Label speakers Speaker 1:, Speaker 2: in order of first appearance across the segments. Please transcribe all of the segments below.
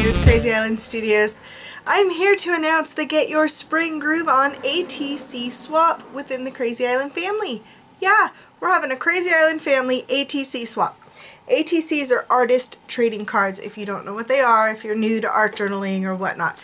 Speaker 1: with Krazy Island Studios. I'm here to announce the Get Your Spring Groove On ATC swap within the Krazy Island family. Yeah, we're having a Krazy Island family ATC swap. ATCs are artist trading cards, if you don't know what they are, if you're new to art journaling or whatnot.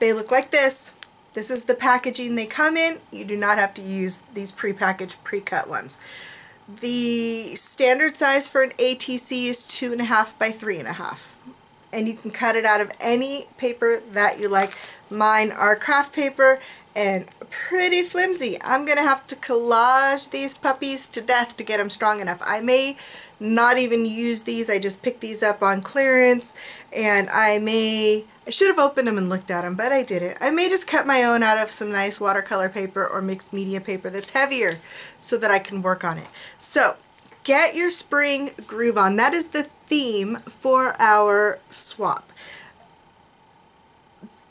Speaker 1: They look like this. This is the packaging they come in. You do not have to use these pre-packaged, pre-cut ones. The standard size for an ATC is 2.5 by 3.5. And you can cut it out of any paper that you like. Mine are craft paper and pretty flimsy. I'm going to have to collage these puppies to death to get them strong enough. I may not even use these. I just picked these up on clearance, and I should have opened them and looked at them, but I didn't. I may just cut my own out of some nice watercolor paper or mixed media paper that's heavier so that I can work on it. So, Get Your Spring Groove On. That is the theme for our swap.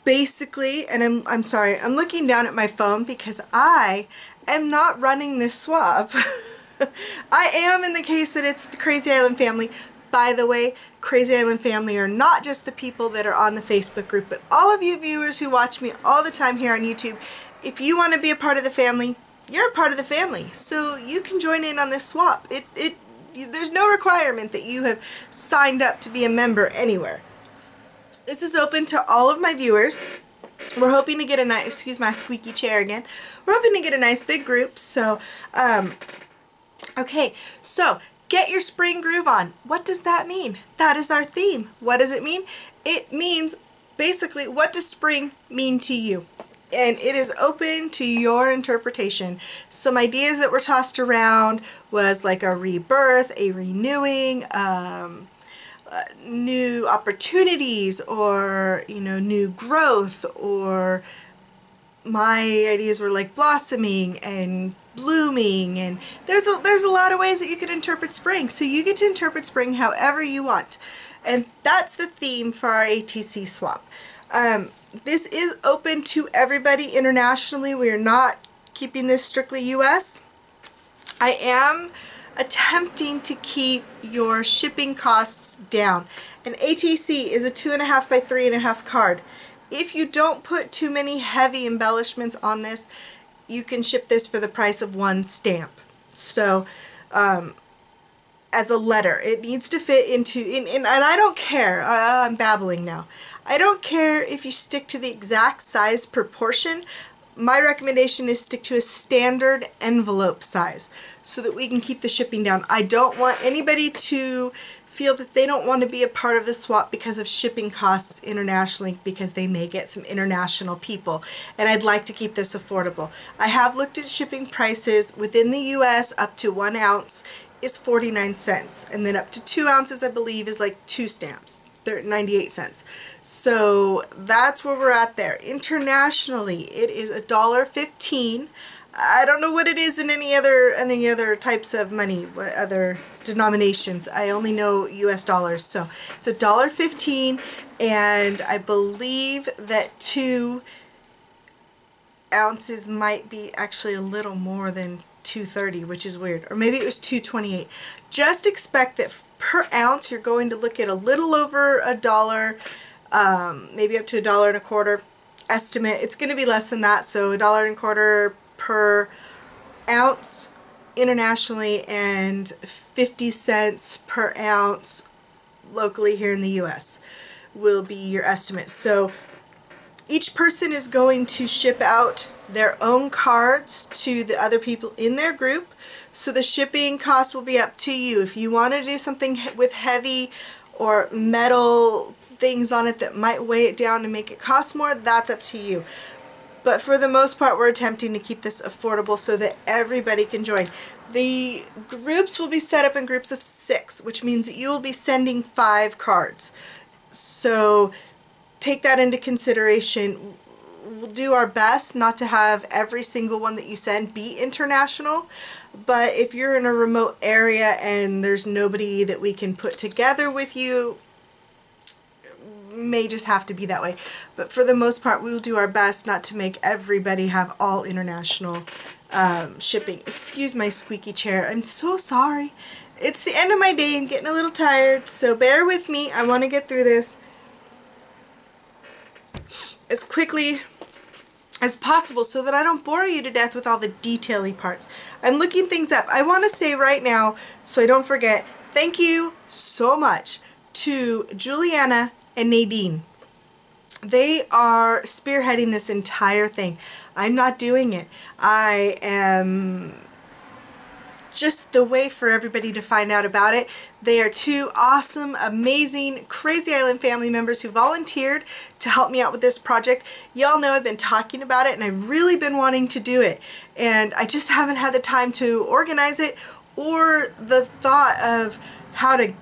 Speaker 1: Basically, and I'm sorry, I'm looking down at my phone because I am not running this swap. I am in the case that it's the Krazy Island family. By the way, Krazy Island family are not just the people that are on the Facebook group, but all of you viewers who watch me all the time here on YouTube. If you want to be a part of the family, you're a part of the family, so you can join in on this swap. There's no requirement that you have signed up to be a member anywhere. This is open to all of my viewers. We're hoping to get a nice, excuse my squeaky chair again, we're hoping to get a nice big group, so, okay, so, Get Your Spring Groove On. What does that mean? That is our theme. What does it mean? It means, basically, what does spring mean to you? And it is open to your interpretation. Some ideas that were tossed around was like a rebirth, a renewing, new opportunities, or, you know, new growth, or my ideas were like blossoming and blooming, and there's a lot of ways that you could interpret spring. So you get to interpret spring however you want. And that's the theme for our ATC swap. This is open to everybody internationally. We are not keeping this strictly US. I am attempting to keep your shipping costs down. An ATC is a 2.5 by 3.5 card. If you don't put too many heavy embellishments on this, you can ship this for the price of one stamp. So, as a letter, it needs to fit into, and I don't care, I'm babbling now. I don't care if you stick to the exact size proportion. My recommendation is stick to a standard envelope size so that we can keep the shipping down. I don't want anybody to feel that they don't want to be a part of the swap because of shipping costs internationally, because they may get some international people, and I'd like to keep this affordable. I have looked at shipping prices within the US. Up to 1 ounce is 49 cents, and then up to 2 ounces I believe is like 2 stamps. They're 98 cents. So that's where we're at there. Internationally, it is $1.15. I don't know what it is in any other types of money, what other denominations. I only know US dollars. So it's $1.15, and I believe that 2 ounces might be actually a little more than $2.30, which is weird, or maybe it was $2.28. Just expect that per ounce you're going to look at a little over $1, maybe up to $1.25 estimate. It's going to be less than that, so $1.25 per ounce internationally, and 50 cents per ounce locally here in the US will be your estimate. So each person is going to ship out their own cards to the other people in their group, so the shipping cost will be up to you. If you want to do something with heavy or metal things on it that might weigh it down and make it cost more, that's up to you. But for the most part, we're attempting to keep this affordable so that everybody can join. The groups will be set up in groups of 6, which means that you will be sending 5 cards. So take that into consideration. We'll do our best not to have every single one that you send be international, but if you're in a remote area and there's nobody that we can put together with you, may just have to be that way. But for the most part, we will do our best not to make everybody have all international shipping. Excuse my squeaky chair. I'm so sorry. It's the end of my day. I'm getting a little tired, so bear with me. I want to get through this. as quickly as possible so that I don't bore you to death with all the detaily parts. I'm looking things up. I want to say right now, so I don't forget, thank you so much to Juliana and Nadine. They are spearheading this entire thing. I'm not doing it. I am just the way for everybody to find out about it. They are two awesome, amazing, Crazy Island family members who volunteered to help me out with this project. Y'all know I've been talking about it and I've really been wanting to do it. And I just haven't had the time to organize it or the thought of how to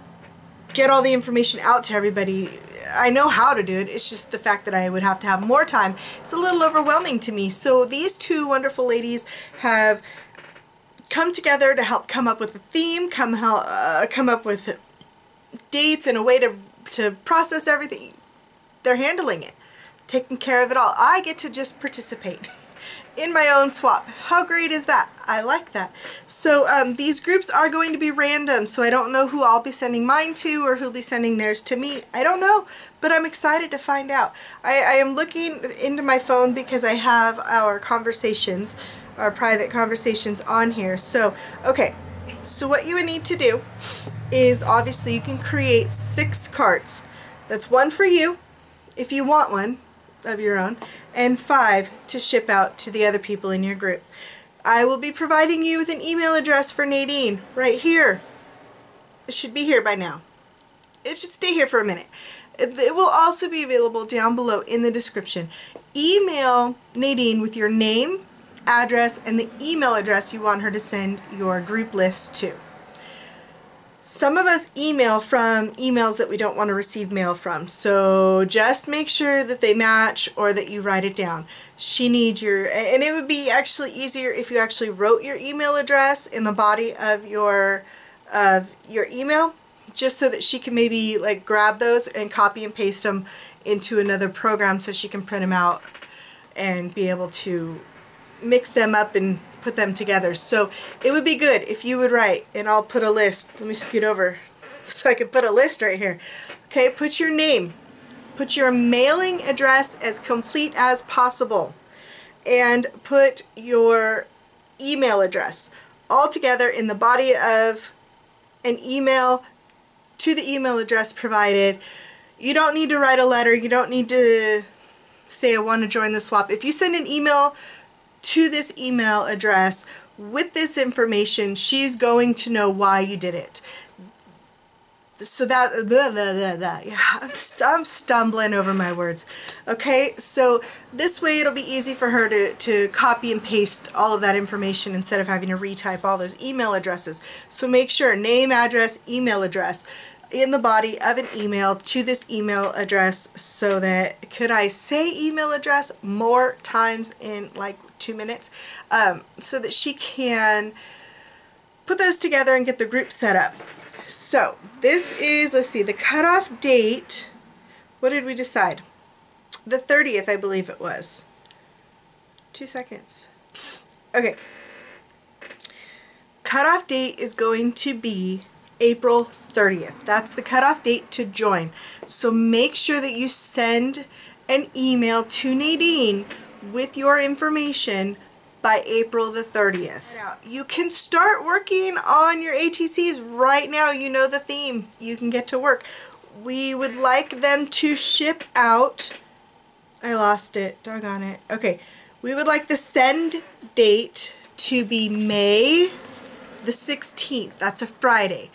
Speaker 1: get all the information out to everybody. I know how to do it, it's just the fact that I would have to have more time. It's a little overwhelming to me. So these two wonderful ladies have come together to help come up with a theme, come up with dates and a way to process everything. They're handling it, taking care of it all. I get to just participate in my own swap. How great is that? I like that. So these groups are going to be random, so I don't know who I'll be sending mine to or who'll be sending theirs to me. I don't know, but I'm excited to find out. I am looking into my phone because I have our conversations, our private conversations on here. So, okay, so what you would need to do is obviously you can create 6 cards. That's 1 for you, if you want one of your own, and 5 to ship out to the other people in your group. I will be providing you with an email address for Nadine right here. It should be here by now. It should stay here for a minute. It will also be available down below in the description. Email Nadine with your name, address, and the email address you want her to send your group list to. Some of us email from emails that we don't want to receive mail from, so just make sure that they match or that you write it down. She needs your, and it would be actually easier if you actually wrote your email address in the body of your email, just so that she can maybe like grab those and copy and paste them into another program so she can print them out and be able to mix them up and put them together. So it would be good if you would write, and I'll put a list. Let me scoot over so I can put a list right here. Okay, put your name, put your mailing address as complete as possible, and put your email address all together in the body of an email to the email address provided. You don't need to write a letter. You don't need to say I want to join the swap. If you send an email to this email address with this information, she's going to know why you did it. So that, yeah, I'm stumbling over my words. Okay, so this way it'll be easy for her to copy and paste all of that information instead of having to retype all those email addresses. So make sure, name, address, email address in the body of an email to this email address, so that, could I say email address more times in like 2 minutes, so that she can put those together and get the group set up. So this is, let's see, the cutoff date, what did we decide? The 30th, I believe it was. 2 seconds. Okay. Cutoff date is going to be April 30th. That's the cutoff date to join. So make sure that you send an email to Nadine with your information by April the 30th. Now, you can start working on your ATCs right now. You know the theme. You can get to work. We would like them to ship out. I lost it. Doggone it. Okay. We would like the send date to be May the 16th. That's a Friday.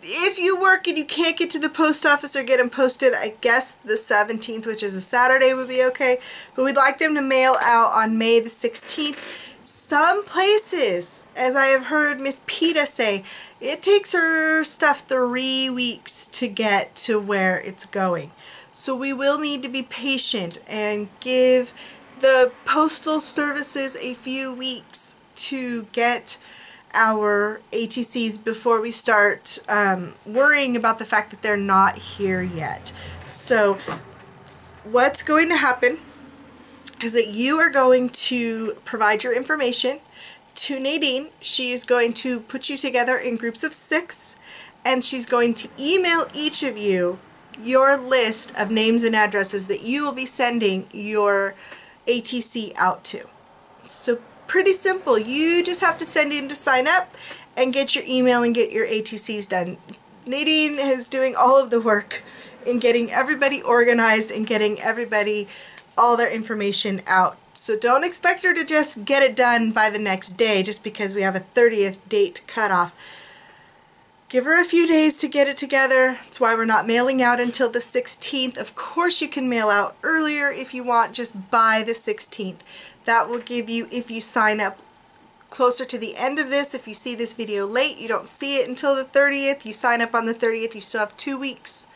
Speaker 1: If you work and you can't get to the post office or get them posted, I guess the 17th, which is a Saturday, would be okay. But we'd like them to mail out on May the 16th. Some places, as I have heard Miss PETA say, it takes her stuff 3 weeks to get to where it's going. So we will need to be patient and give the postal services a few weeks to get our ATCs before we start worrying about the fact that they're not here yet. So what's going to happen is that you are going to provide your information to Nadine. She is going to put you together in groups of 6, and she's going to email each of you your list of names and addresses that you will be sending your ATC out to. So pretty simple. You just have to send in to sign up and get your email and get your ATCs done. Nadine is doing all of the work in getting everybody organized and getting everybody all their information out. So don't expect her to just get it done by the next day just because we have a 30th date cutoff. Give her a few days to get it together. That's why we're not mailing out until the 16th. Of course you can mail out earlier if you want, just by the 16th. That will give you, if you sign up closer to the end of this, if you see this video late, you don't see it until the 30th, you sign up on the 30th, you still have 2 weeks.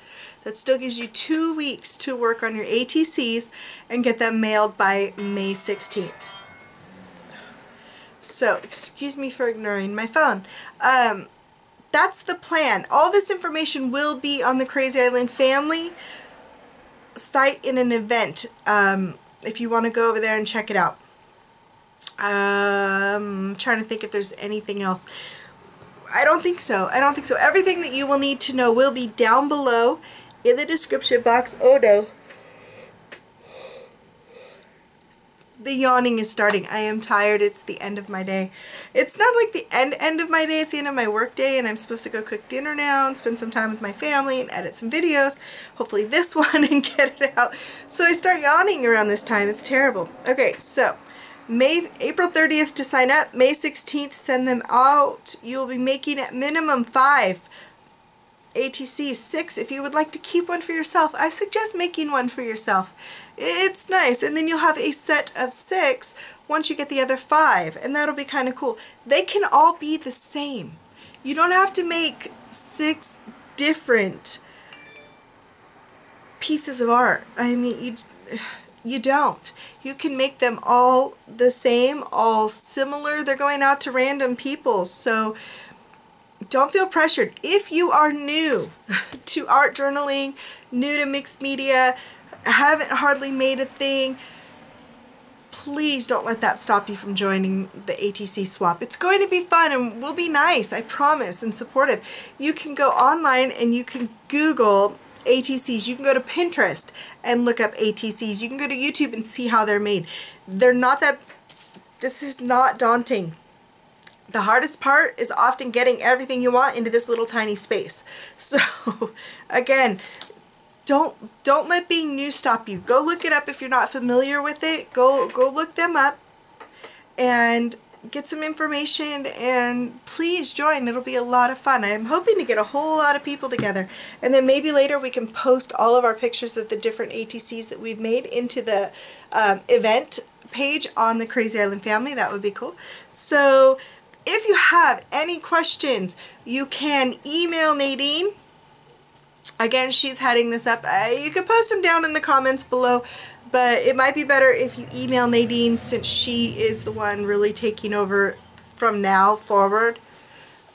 Speaker 1: That still gives you 2 weeks to work on your ATCs and get them mailed by May 16th. So, excuse me for ignoring my phone. That's the plan. All this information will be on the Krazy Island family site in an event, if you want to go over there and check it out. I'm trying to think if there's anything else. I don't think so. I don't think so. Everything that you will need to know will be down below in the description box. Oh no. The yawning is starting. I am tired. It's the end of my day. It's not like the end of my day. It's the end of my work day, and I'm supposed to go cook dinner now and spend some time with my family and edit some videos. Hopefully this one and get it out. So I start yawning around this time. It's terrible. Okay, so April 30th to sign up. May 16th, send them out. You will be making at minimum 5 ATC, 6 if you would like to keep one for yourself. I suggest making one for yourself. It's nice, and then you'll have a set of 6 once you get the other 5, and that'll be kind of cool. They can all be the same. You don't have to make 6 different pieces of art. I mean, you don't. You can make them all the same, all similar. They're going out to random people, so don't feel pressured. If you are new to art journaling, new to mixed media, haven't hardly made a thing, please don't let that stop you from joining the ATC swap. It's going to be fun and will be nice, I promise, and supportive. You can go online and you can Google ATCs. You can go to Pinterest and look up ATCs. You can go to YouTube and see how they're made. They're not that, this is not daunting. The hardest part is often getting everything you want into this little tiny space. So again, don't let being new stop you. Go look it up if you're not familiar with it. Go look them up and get some information, and please join. It'll be a lot of fun. I'm hoping to get a whole lot of people together, and then maybe later we can post all of our pictures of the different ATCs that we've made into the event page on the Krazy Island family. That would be cool. So if you have any questions, you can email Nadine. Again, she's heading this up. You can post them down in the comments below, but it might be better if you email Nadine, since she is the one really taking over from now forward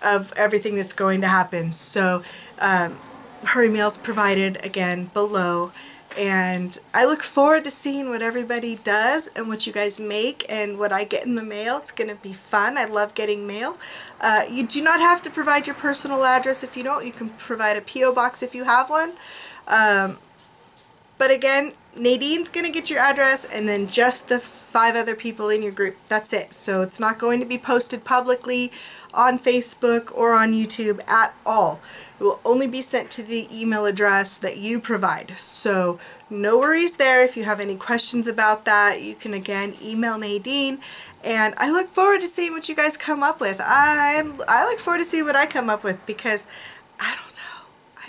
Speaker 1: of everything that's going to happen. So her email's provided again below. And I look forward to seeing what everybody does and what you guys make and what I get in the mail. It's going to be fun. I love getting mail. You do not have to provide your personal address if you don't. You can provide a P.O. box if you have one. But again, Nadine's going to get your address, and then just the 5 other people in your group. That's it. So it's not going to be posted publicly on Facebook or on YouTube at all. It will only be sent to the email address that you provide. So no worries there. If you have any questions about that, you can again email Nadine, and I look forward to seeing what you guys come up with. I look forward to seeing what I come up with, because I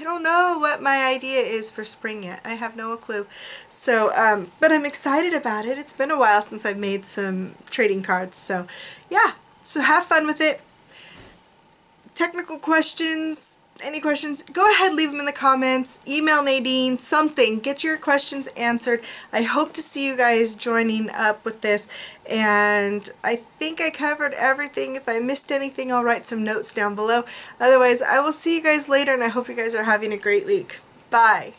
Speaker 1: don't know what my idea is for spring yet. I have no clue. So, but I'm excited about it. It's been a while since I've made some trading cards. So, yeah. So have fun with it. Technical questions, any questions, go ahead, leave them in the comments. Email Nadine, something. Get your questions answered. I hope to see you guys joining up with this. And I think I covered everything. If I missed anything, I'll write some notes down below. Otherwise, I will see you guys later, and I hope you guys are having a great week. Bye.